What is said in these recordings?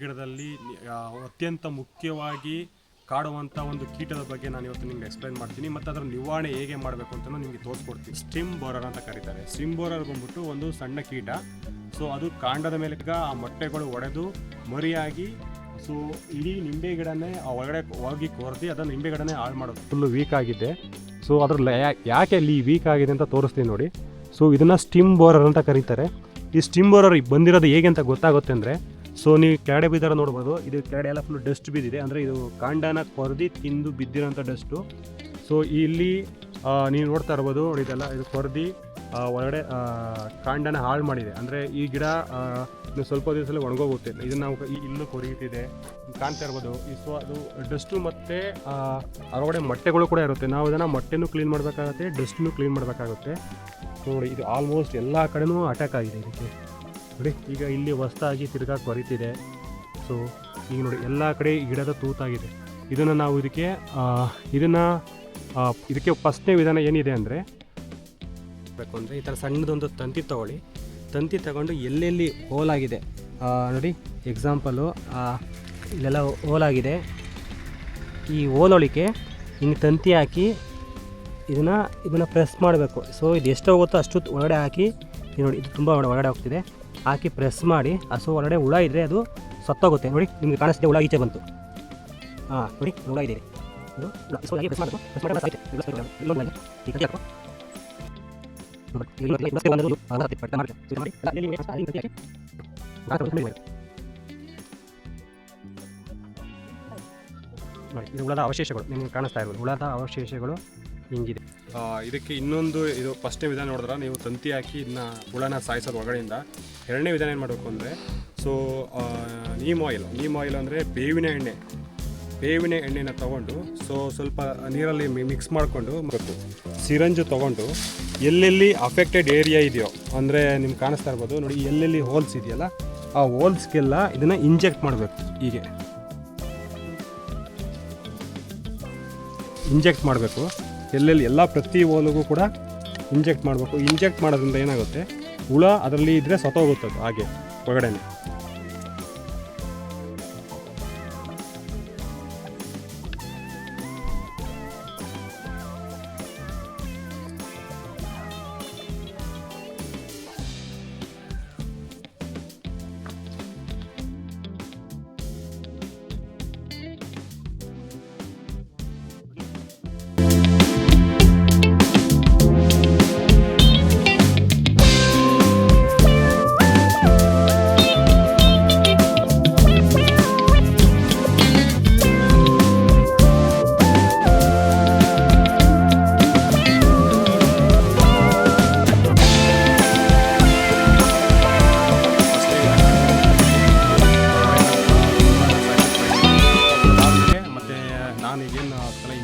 ಗಿಡದಲ್ಲಿ ಅತ್ಯಂತ ಮುಖ್ಯವಾಗಿ ಕಾಡುವಂಥ ಒಂದು ಕೀಟದ ಬಗ್ಗೆ ನಾನು ಇವತ್ತು ನಿಮ್ಗೆ ಎಕ್ಸ್ಪ್ಲೈನ್ ಮಾಡ್ತೀನಿ ಮತ್ತು ಅದರ ನಿವಾರಣೆ ಹೇಗೆ ಮಾಡಬೇಕು ಅಂತ ನಿಮಗೆ ತೋರಿಸ್ಕೊಡ್ತೀನಿ. ಸ್ಟಿಮ್ ಬೋರರ್ ಅಂತ ಕರೀತಾರೆ. ಸ್ಟಿಮ್ ಬೋರರ್ ಬಂದ್ಬಿಟ್ಟು ಒಂದು ಸಣ್ಣ ಕೀಟ. ಸೊ ಅದು ಕಾಂಡದ ಮೇಲೆ ಆ ಮೊಟ್ಟೆಗಳು ಒಡೆದು ಮರಿಯಾಗಿ ಸೊ ಇಡೀ ನಿಂಬೆ ಗಿಡನೇ ಒಳಗಡೆ ಹೋಗಿ ಕೊರ್ದು ಅದನ್ನು ನಿಂಬೆ ಗಿಡನೇ ಹಾಳು ಮಾಡೋದು. ಫುಲ್ಲು ವೀಕ್ ಆಗಿದೆ. ಸೊ ಅದ್ರಲ್ಲಿ ಯಾಕೆ ಅಲ್ಲಿ ವೀಕ್ ಆಗಿದೆ ಅಂತ ತೋರಿಸ್ತೀನಿ ನೋಡಿ. ಸೊ ಇದನ್ನು ಸ್ಟಿಮ್ ಬೋರರ್ ಅಂತ ಕರೀತಾರೆ. ಈ ಸ್ಟಿಮ್ ಬೋರರ್ ಬಂದಿರೋದು ಹೇಗೆ ಅಂತ ಗೊತ್ತಾಗುತ್ತೆ ಅಂದರೆ, ಸೊ ನೀವು ಕೆಳಗಡೆ ಬಿದ್ದಾರ ನೋಡ್ಬೋದು. ಇದು ಕೆಳಗಡೆ ಎಲ್ಲ ಫುಲ್ ಡಸ್ಟ್ ಬಿದ್ದಿದೆ, ಅಂದರೆ ಇದು ಕಾಂಡನ ಕೊರ್ದು ತಿಂದು ಬಿದ್ದಿರೋಂಥ ಡಸ್ಟು. ಸೊ ಇಲ್ಲಿ ನೀವು ನೋಡ್ತಾ ಇರ್ಬೋದು ನೋಡಿ, ಇದೆಲ್ಲ ಇದು ಕೊರ್ದು ಒಳಗಡೆ ಕಾಂಡನ ಹಾಳು ಮಾಡಿದೆ. ಅಂದರೆ ಈ ಗಿಡ ಸ್ವಲ್ಪ ದಿವಸದಲ್ಲಿ ಒಣಗೋಗುತ್ತೆ. ಇದನ್ನು ನಾವು ಇಲ್ಲೂ ಕೊರಿಯುತ್ತಿದೆ ಕಾಣ್ತಾ ಇರ್ಬೋದು. ಸೊ ಅದು ಡಸ್ಟು ಮತ್ತು ಹೊರಗಡೆ ಮೊಟ್ಟೆಗಳು ಕೂಡ ಇರುತ್ತೆ. ನಾವು ಇದನ್ನು ಮೊಟ್ಟೆನೂ ಕ್ಲೀನ್ ಮಾಡಬೇಕಾಗುತ್ತೆ, ಡಸ್ಟನ್ನು ಕ್ಲೀನ್ ಮಾಡಬೇಕಾಗುತ್ತೆ. ನೋಡಿ ಇದು ಆಲ್ಮೋಸ್ಟ್ ಎಲ್ಲ ಕಡೆನೂ ಅಟ್ಯಾಕ್ ಆಗಿದೆ ಇದಕ್ಕೆ ನೋಡಿ. ಈಗ ಇಲ್ಲಿ ಹೊಸ್ದಾಗಿ ತಿರ್ಗಾ ಕೊರಿತಿದೆ. ಸೊ ಈಗ ನೋಡಿ ಎಲ್ಲ ಕಡೆ ಗಿಡದ ತೂತಾಗಿದೆ. ಇದನ್ನು ನಾವು ಇದಕ್ಕೆ ಫಸ್ಟ್ನೇ ವಿಧಾನ ಏನಿದೆ ಅಂದರೆ ಬೇಕು ಅಂದರೆ ಈ ಥರ ಸಣ್ಣದೊಂದು ತಂತಿ ತೊಗೊಳ್ಳಿ. ತಂತಿ ತಗೊಂಡು ಎಲ್ಲೆಲ್ಲಿ ಹೋಲಾಗಿದೆ ನೋಡಿ, ಎಕ್ಸಾಂಪಲು ಇಲ್ಲೆಲ್ಲ ಹೋಲಾಗಿದೆ. ಈ ಹೋಲೊಳಿಕೆ ಹಿಂಗೆ ತಂತಿ ಹಾಕಿ ಇದನ್ನು ಪ್ರೆಸ್ ಮಾಡಬೇಕು. ಸೊ ಇದು ಎಷ್ಟು ಹೋಗುತ್ತೋ ಅಷ್ಟು ಒಳಗಡೆ ಹಾಕಿ ನೋಡಿ, ಇದು ತುಂಬ ಒಳಗಡೆ ಹೋಗ್ತಿದೆ. ಹಾಕಿ ಪ್ರೆಸ್ ಮಾಡಿ ಸೊ ಒಳಗಡೆ ಹುಳ ಇದ್ದರೆ ಅದು ಸತ್ತೋಗುತ್ತೆ. ನೋಡಿ ನಿಮಗೆ ಕಾಣಿಸ್ತಿದೆ, ಹುಳ ಈಚೆ ಬಂತು. ನೋಡಿ ಹುಳ ಇದೆ ಇದು. ಸೊ ಹಾಗೆ ಪ್ರೆಸ್ ಮಾಡಬೇಕು. ಪ್ರೆಸ್ ಮಾಡಿ ಇದು ಹುಳದ ಅವಶೇಷಗಳು ನಿಮ್ಗೆ ಕಾಣಿಸ್ತಾ ಇರ್ಬೋದು. ಹುಳದ ಅವಶೇಷಗಳು ಹಿಂಗಿದೆ. ಇದಕ್ಕೆ ಇನ್ನೊಂದು ಇದು ಫಸ್ಟ್ನೇ ವಿಧಾನ ನೋಡಿದ್ರೆ, ನೀವು ತಂತಿ ಹಾಕಿ ಇದನ್ನ ಹುಳನ ಸಾಯಿಸೋದು ಒಳಗಡೆಯಿಂದ. ಎರಡನೇ ವಿಧಾನ ಏನು ಮಾಡಬೇಕು ಅಂದರೆ, ಸೊ ನೀಮ್ ಆಯಿಲ್ ಅಂದರೆ ಬೇವಿನ ಎಣ್ಣೆನ ತೊಗೊಂಡು ಸೊ ಸ್ವಲ್ಪ ನೀರಲ್ಲಿ ಮಿಕ್ಸ್ ಮಾಡಿಕೊಂಡು ಸಿರಂಜು ತೊಗೊಂಡು ಎಲ್ಲೆಲ್ಲಿ ಅಫೆಕ್ಟೆಡ್ ಏರಿಯಾ ಇದೆಯೋ, ಅಂದರೆ ನಿಮ್ಗೆ ಕಾಣಿಸ್ತಾ ಇರ್ಬೋದು ನೋಡಿ, ಎಲ್ಲೆಲ್ಲಿ ಹೋಲ್ಸ್ ಇದೆಯಲ್ಲ ಆ ಹೋಲ್ಸ್ಗೆಲ್ಲ ಇದನ್ನು ಇಂಜೆಕ್ಟ್ ಮಾಡಬೇಕು. ಹೀಗೆ ಇಂಜೆಕ್ಟ್ ಮಾಡಬೇಕು. ಎಲ್ಲೆಲ್ಲಿ ಎಲ್ಲ ಪ್ರತಿ ಹೋಲಿಗೂ ಕೂಡ ಇಂಜೆಕ್ಟ್ ಮಾಡಬೇಕು. ಇಂಜೆಕ್ಟ್ ಮಾಡೋದ್ರಿಂದ ಏನಾಗುತ್ತೆ, ಹುಳ ಅದರಲ್ಲಿ ಇದ್ದರೆ ಸತ್ತೋಗುತ್ತದೆ ಹಾಗೆ ಒಳಗಡೆನೆ.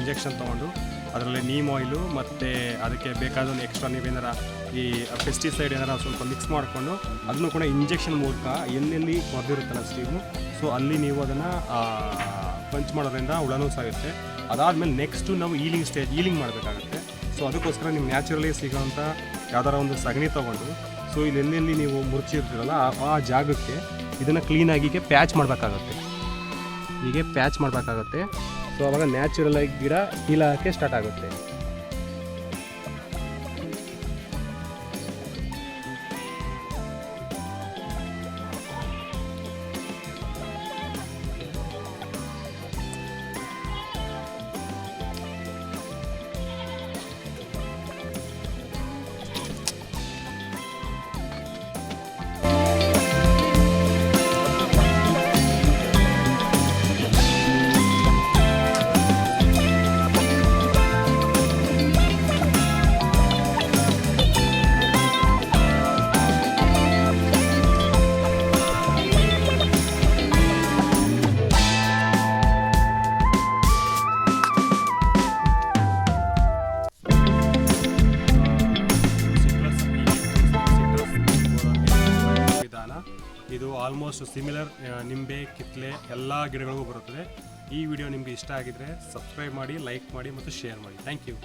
ಇಂಜೆಕ್ಷನ್ ತೊಗೊಂಡು ಅದರಲ್ಲಿ ನೀಮ್ ಆಯಿಲು ಮತ್ತು ಅದಕ್ಕೆ ಬೇಕಾದ ಒಂದು ಎಕ್ಸ್ಟ್ರಾ ನೀವೇನಾರ ಈ ಪೆಸ್ಟಿಸೈಡ್ ಏನಾರ ಸ್ವಲ್ಪ ಮಿಕ್ಸ್ ಮಾಡಿಕೊಂಡು ಅದನ್ನು ಕೂಡ ಇಂಜೆಕ್ಷನ್ ಮೂಲಕ ಎಲ್ಲೆಲ್ಲಿ ಕೊರೆದಿರುತ್ತಲ್ಲ ಸ್ಟೀಮು, ಸೊ ಅಲ್ಲಿ ನೀವು ಅದನ್ನು ಪಂಚ್ ಮಾಡೋದ್ರಿಂದ ಹುಳನೂ ಸಾಗುತ್ತೆ. ಅದಾದಮೇಲೆ ನೆಕ್ಸ್ಟು ನಾವು ಈಲಿಂಗ್ ಮಾಡಬೇಕಾಗತ್ತೆ. ಸೊ ಅದಕ್ಕೋಸ್ಕರ ನೀವು ನ್ಯಾಚುರಲಿ ಸಿಗೋವಂಥ ಯಾವ್ದಾರ ಒಂದು ಸಗಣಿ ತೊಗೊಂಡು ಸೊ ಇಲ್ಲೆಲ್ಲಿ ನೀವು ಮುರ್ಚಿರ್ತೀರಲ್ಲ ಆ ಜಾಗಕ್ಕೆ ಇದನ್ನು ಕ್ಲೀನಾಗಿ ಪ್ಯಾಚ್ ಮಾಡಬೇಕಾಗತ್ತೆ. ಹೀಗೆ ಪ್ಯಾಚ್ ಮಾಡಬೇಕಾಗತ್ತೆ. ಸೊ ಆವಾಗ ನ್ಯಾಚುರಲ್ ಆಗಿ ಗಿಡ ಕೀಳೋಕ್ಕೆ ಸ್ಟಾರ್ಟ್ ಆಗುತ್ತೆ. ಇದು ಆಲ್ಮೋಸ್ಟ್ ಸಿಮಿಲರ್ ನಿಂಬೆ, ಕಿತ್ತಲೆ ಎಲ್ಲ ಗಿಡಗಳಿಗೂ ಬರುತ್ತದೆ. ಈ ವಿಡಿಯೋ ನಿಮಗೆ ಇಷ್ಟ ಆಗಿದ್ರೆ ಸಬ್ಸ್ಕ್ರೈಬ್ ಮಾಡಿ, ಲೈಕ್ ಮಾಡಿ ಮತ್ತು ಶೇರ್ ಮಾಡಿ. Thank you.